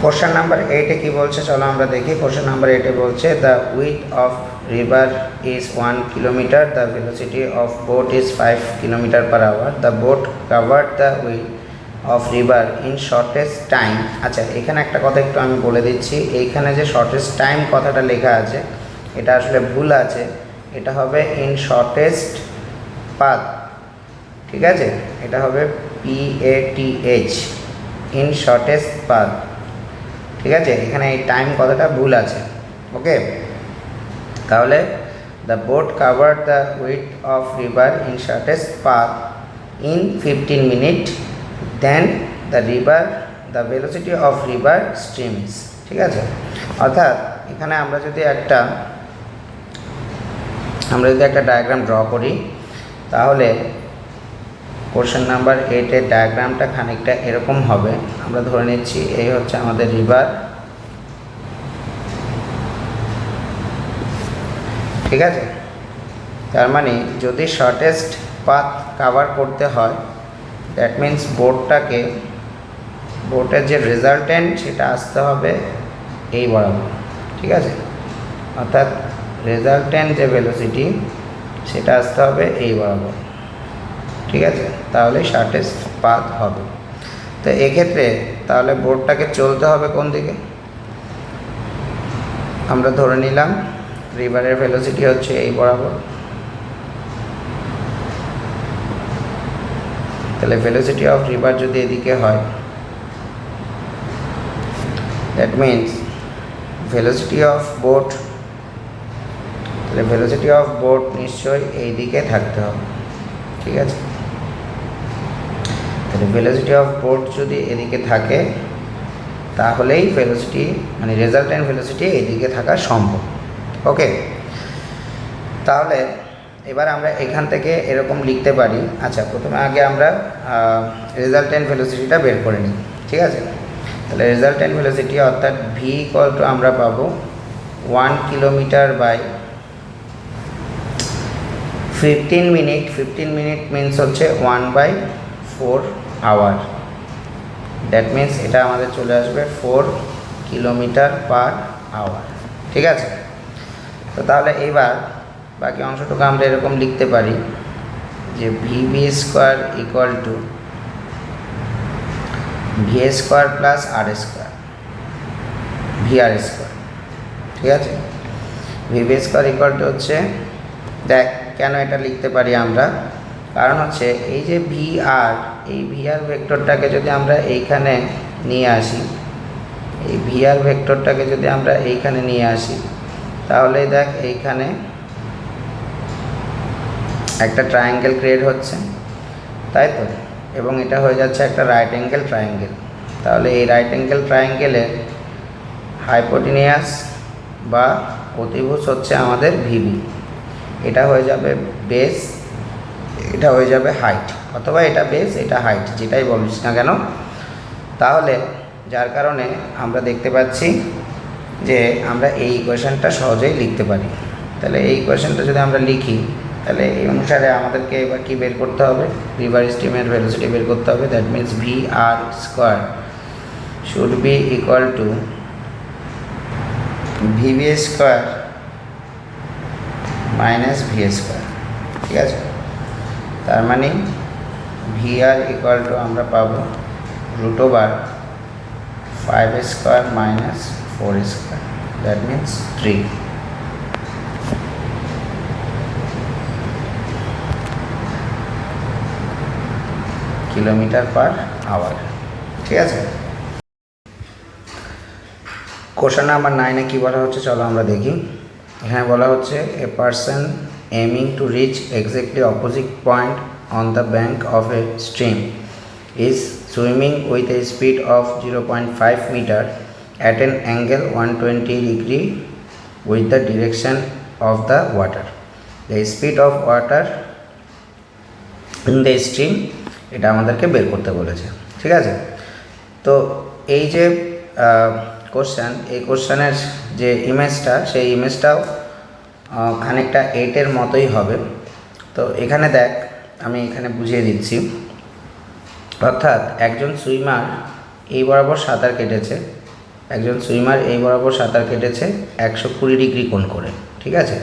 Question number 8 কি বলছে চলো আমরা দেখি। क्वेश्चन नंबर 8 বলছে the width of river is 1 kilometer, the velocity of boat is 5 kilometer per hour, the boat covered the width of river in shortest time। আচ্ছা এখানে একটা কথা একটু আমি বলে দিচ্ছি, এইখানে যে শর্টেস্ট টাইম কথাটা লেখা আছে এটা আসলে ভুল আছে, এটা হবে ইন শর্টেস্ট পাথ, ঠিক আছে, এটা হবে PATH, ইন শর্টেস্ট পাথ, ঠিক আছে, এখানে এই টাইম কথাটা ভুল আছে। ওকে, তাহলে the boat covered the width of river in shortest path in 15 minute, then the velocity of river stream is, ঠিক আছে। অর্থাৎ এখানে আমরা যদি একটা ডায়াগ্রাম ড্র করি তাহলে কোশ্চেন নাম্বার 8 ডায়াগ্রামটা খানিকটা এরকম হবে। আমরা ধরে নিচ্ছি এই হচ্ছে আমাদের রিভার, ঠিক আছে। তার মানে যদি শর্টেস্ট পাথ কভার করতে হয় দ্যাট মিন্স বোটের যে রেজাল্টেন্ট সেটা আসতে হবে এই বরাবর, ঠিক আছে, অর্থাৎ রেজাল্টেন্ট যে ভেলোসিটি সেটা আসতে হবে এই বরাবর, ঠিক আছে, তাহলে শর্টেস্ট পাথ হবে। তো এক্ষেত্রে তাহলে বোটটাকে চলতে হবে কোন দিকে, আমরা ধরে নিলাম রিভারের ভেলোসিটি হচ্ছে এই বরাবর, তাহলে ভেলোসিটি অফ রিভার যদি এদিকে হয় that means velocity of boat, তাহলে ভেলোসিটি অফ বোট নিশ্চয়ই এই দিকে থাকতে হবে, ঠিক আছে। তাহলে ভেলোসিটি অফ বোট যদি এদিকে থাকে তাহলেই ভেলোসিটি মানে রেজাল্টেন্ট ভেলোসিটি এইদিকে থাকা সম্ভব। ওকে, তাহলে এবার আমরা এখান থেকে এরকম লিখতে পারি। আচ্ছা প্রথমে আগে আমরা রেজাল্টেন্ট ভেলোসিটিটা বের করে নিই, ঠিক আছে। তাহলে রেজাল্টেন্ট ভেলোসিটি অর্থাৎ ভি ইকুয়াল টু আমরা পাবো 1 kilometre by 15 minute, 15 minute means হচ্ছে 1/4 আওয়ার, দ্যাট মিন্স এটা আমাদের চলে আসবে 4 কিলোমিটার পার আওয়ার, ঠিক আছে। তো তাহলে এইবার বাকি অংশটুকু আমরা এরকম লিখতে পারি যে VB square equal to VA square plus R square VR square, ঠিক আছে। VB স্কোয়ার ইকুয়াল টু হচ্ছে, দেখ কেন এটা লিখতে পারি আমরা, কারণ হচ্ছে এই যে VR, এই VR ভেক্টরটাকে যদি আমরা এইখানে নিয়ে আসি, এই VR ভেক্টরটাকে যদি আমরা এইখানে নিয়ে আসি তাহলে দেখ এইখানে একটা ট্রায়াঙ্গেল ক্রিয়েট হচ্ছে, তাই তো, এবং এটা হয়ে যাচ্ছে একটা রাইট অ্যাঙ্গেল ট্রায়াঙ্গেল। তাহলে এই রাইট অ্যাঙ্গেল ট্রায়াঙ্গেলের হাইপোটেনিয়াস বা অতিভুজ হচ্ছে আমাদের VB, এটা হয়ে যাবে বেস, এটা হয়ে যাবে হাইট, অথবা এটা বেস এটা হাইট, যেটাই বলিস না কেন। তাহলে যার কারণে আমরা দেখতে পাচ্ছি যে আমরা এই ইকুয়েশনটা সহজেই লিখতে পারি। তাহলে এই ইকুয়েশনটা যদি আমরা লিখি তাহলে এই অনুসারে আমাদেরকে এবার কী বের করতে হবে, রিভার স্ট্রিমের ভেলোসিটি বের করতে হবে। That means VR square should be equal two VB square minus VA square, ঠিক আছে। তার মানে VR ইকুয়াল টু আমরা পাবো √5 square minus 4 square, that means 3 kilometre per hour, ঠিক আছে। কোশ্চেন নাম্বার 9 কি বলা হচ্ছে চলো আমরা দেখি। এখানে বলা হচ্ছে a person aiming to reach exactly opposite point on the bank of a stream is swimming with a speed of 0.5 meter at an angle 120 degree with the direction of the water. The speed of water in the stream এটা আমাদেরকে বের করতে বলেছে, ঠিক আছে। তো এই যে কোশ্চেন, এই কোশ্চেনের যে ইমেজটা সেই ইমেজটাও খানিকটা 8 মতোই হবে। তো এখানে দেখ আমি এখানে বুঝিয়ে দিচ্ছি, অর্থাৎ একজন সুইমার এই বরাবর সাঁতার কেটেছে, একজন সুইমার এই বরাবর সাঁতার কেটেছে 120 ডিগ্রি কোণ করে, ঠিক আছে।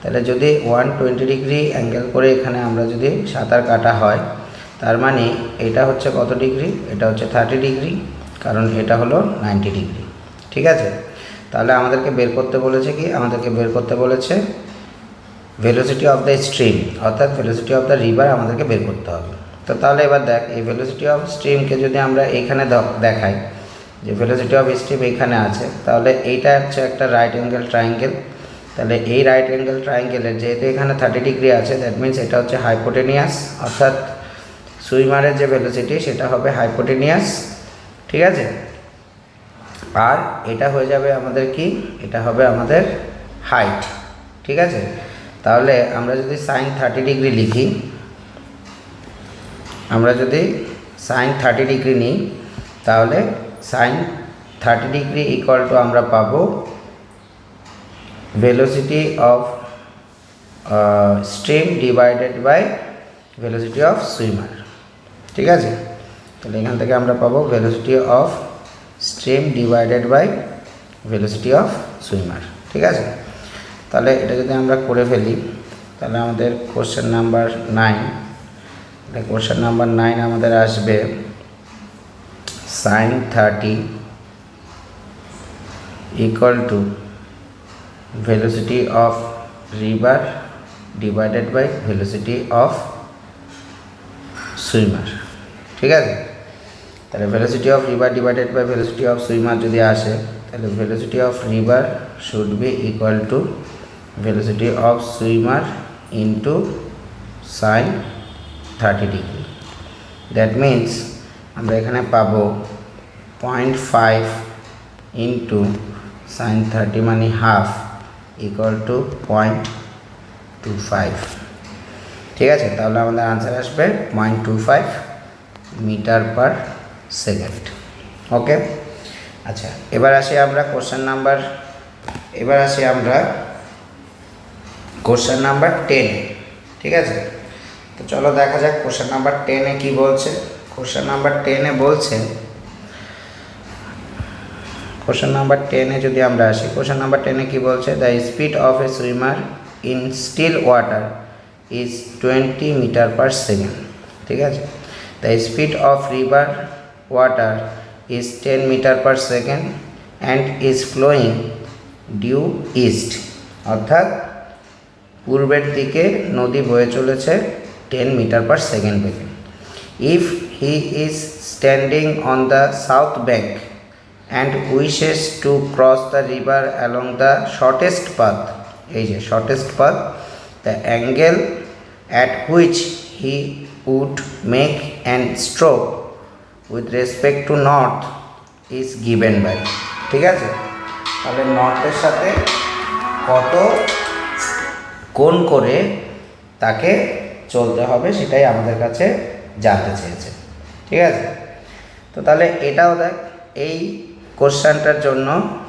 তাহলে যদি 120 ডিগ্রি অ্যাঙ্গেল করে এখানে আমরা যদি সাঁতার কাটা হয়, তার মানে এটা হচ্ছে কত ডিগ্রি, এটা হচ্ছে 30 ডিগ্রি, কারণ এটা হলো 90 ডিগ্রি, ঠিক আছে। তাহলে আমাদেরকে বের করতে বলেছে কি, আমাদেরকে বের করতে বলেছে ভেলোসিটি অফ দ্য স্ট্রিম, অর্থাৎ ভেলোসিটি অফ দ্য রিভার আমাদেরকে বের করতে হবে। তো তাহলে এবার দেখ, এই ভেলোসিটি অফ স্ট্রিমকে যদি আমরা এইখানে দেখাই যে ভেলোসিটি অফ স্ট্রিম এইখানে আছে, তাহলে এইটা হচ্ছে একটা রাইট অ্যাঙ্গেল ট্রায়াঙ্গেল। তাহলে এই রাইট অ্যাঙ্গেল ট্রায়াঙ্গেলের যেহেতু এখানে 30 ডিগ্রি আছে, দ্যাট মিনস এটা হচ্ছে হাইপোটেনিয়াস, অর্থাৎ সুইমারের যে ভেলোসিটি সেটা হবে হাইপোটেনিয়াস, ঠিক আছে। আর এটা হয়ে যাবে আমাদের কি, এটা হবে আমাদের হাইট, ঠিক আছে। তাহলে আমরা যদি সাইন 30 ডিগ্রি লিখি, আমরা যদি সাইন 30 ডিগ্রি নিই, তাহলে সাইন 30 ডিগ্রি ইকুয়াল টু আমরা পাবো velocity of stream divided by velocity of swimmer, ঠিক আছে। তাহলে এখান থেকে আমরা পাবো velocity of stream divided by velocity of swimmer, ঠিক আছে। তাহলে এটা যদি আমরা করে ফেলি, তাহলে আমাদের কোশ্চেন নাম্বার 9, কোশ্চেন নাম্বার 9 আমাদের আসবে sine 30 equal to velocity of river divided by velocity of swimmer, ঠিক আছে। তাহলে velocity of river divided by velocity of swimmer যদি আসে, তাহলে velocity of river should be equal to velocity of swimmer into sine 30 degree. That means আমরা এখানে পাবো 0.5 into sine 30 মানে হাফ ইকুয়াল টু 0.25, ঠিক আছে। তাহলে আমাদের আনসার আসবে 0.25 মিটার পার সেকেন্ড, ওকে। আচ্ছা, এবার আসি আমরা কোশ্চেন নাম্বার 10, ঠিক আছে। তো চলো দেখা যাক কোশ্চেন নাম্বার 10-এ কী বলছে। কোশ্চেন নাম্বার 10-এ বলছে, কোশ্চেন নাম্বার 10-এ যদি আমরা আসি, কোশ্চেন নাম্বার 10-এ কী বলছে, the speed of a swimmer in still water is 20 metre per second, ঠিক আছে। The speed of river water is 10 metre per second and is flowing due east, অর্থাৎ পূর্বের দিকে নদী বয়ে চলেছে 10 মিটার পার সেকেন্ড বেগে। If he is standing on the south bank and wishes to cross the river along the shortest path, এই যে shortest path, the angle at which he would make an stroke with respect to north is given by, ঠিক আছে। তাহলে নর্থের সাথে কত কোণ করে তাকে চলতে হবে সেটাই আমাদের কাছে জানতে চেয়েছে, ঠিক আছে। তো তাহলে এটাও দেখ, এই কোশ্চেনটার জন্য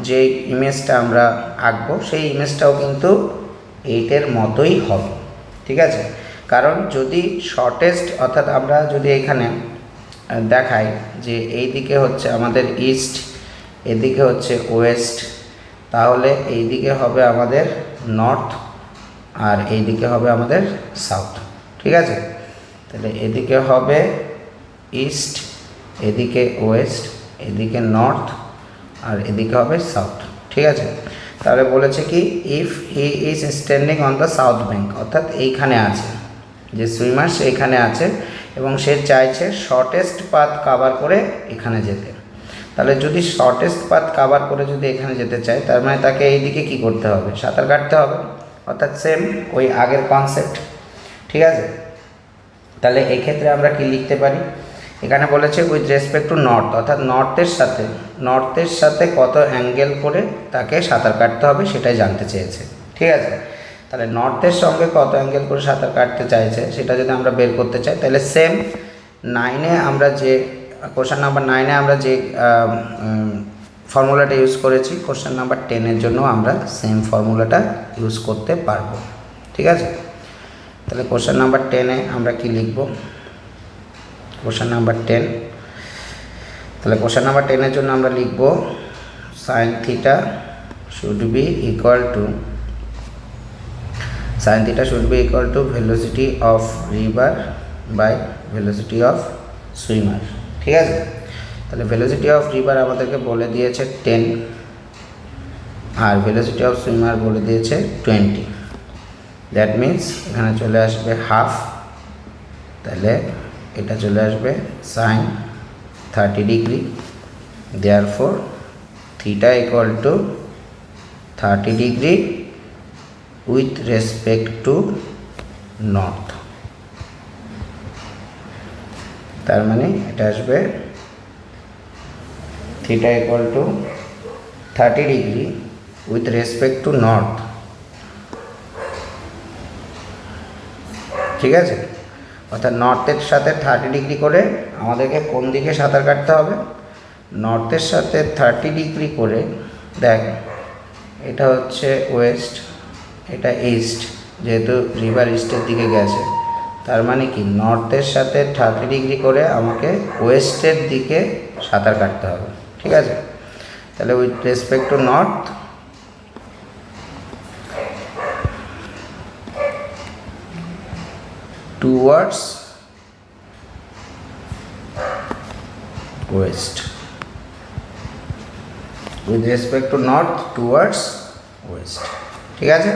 যে ইমেজটা আমরা আঁকবো সেই ইমেজটাও কিন্তু এইটের মতোই হবে, ঠিক আছে। কারণ যদি শর্টেস্ট, অর্থাৎ আমরা যদি এখানে দেখাই যে এই দিকে হচ্ছে আমাদের ইস্ট, এদিকে হচ্ছে ওয়েস্ট, তাহলে এই দিকে হবে আমাদের নর্থ আর এই দিকে হবে আমাদের সাউথ, ঠিক আছে। তাহলে এদিকে হবে ইস্ট, এদিকে ওয়েস্ট, এদিকে নর্থ আর এদিকে হবে সাউথ, ঠিক আছে। তাহলে বলেছে কি, if he is standing on the south bank, অর্থাৎ এইখানে আছে যে সুইমার, সে এখানে আছে এবং সে চাইছে শর্টেস্ট পাথ কাভার করে এখানে যেতে। তাহলে যদি শর্টেস্ট পাথ কাভার করে যদি এখানে যেতে চায়, তার মানে তাকে এই দিকে কী করতে হবে, সাঁতার কাটতে হবে, অর্থাৎ সেম ওই আগের কনসেপ্ট, ঠিক আছে। তাহলে এক্ষেত্রে আমরা কি লিখতে পারি, এখানে বলেছে উইথ রেসপেক্ট টু নর্থ, অর্থাৎ নর্থের সাথে কত অ্যাঙ্গেল করে তাকে সাঁতার কাটতে হবে সেটাই জানতে চেয়েছে, ঠিক আছে। তাহলে নর্থের সঙ্গে কত অ্যাঙ্গেল করে সাঁতার কাটতে চাইছে সেটা যদি আমরা বের করতে চাই, তাহলে সেম 9-এ আমরা যে কোশ্চেন নাম্বার 9-এ আমরা যে ফর্মুলাটা ইউজ করেছি, কোশ্চেন নাম্বার 10-এর জন্য আমরা সেম ফর্মুলাটা ইউজ করতে পারবো, ঠিক আছে। তাহলে কোশ্চেন নাম্বার 10-এ আমরা কি লিখব, কোশ্চেন নাম্বার 10, তাহলে কোশ্চেন নাম্বার 10-এর জন্য আমরা লিখব sin theta should be equal to velocity of river by velocity of swimmer। ঠিক আছে, তাহলে ভেলোসিটি অফ রিভার আমাদেরকে বলে দিয়েছে 10 আর ভেলোসিটি অফ সুইমার বলে দিয়েছে 20। দ্যাট মিন্স এখানে চলে আসবে হাফ, তাহলে এটা চলে আসবে sine 30 degree. Therefore theta equal to 30 degree with respect to north. তার মানে এটা আসবে theta equal to 30 degree with respect to north. ঠিক আছে, অর্থাৎ নর্থের সাথে 30 ডিগ্রি করে আমাদেরকে কোন দিকে সাঁতার কাটতে হবে? নর্থের সাথে 30 ডিগ্রি করে, দেখ এটা হচ্ছে ওয়েস্ট, এটা ইস্ট, যেহেতু রিভার ইস্টের দিকে গেছে, তার মানে কি নর্থের সাথে 30 ডিগ্রি করে আমাকে ওয়েস্টের দিকে সাঁতার কাটতে হবে। ঠিক আছে, তাহলে with respect to north towards west, with respect to north towards west। ঠিক আছে।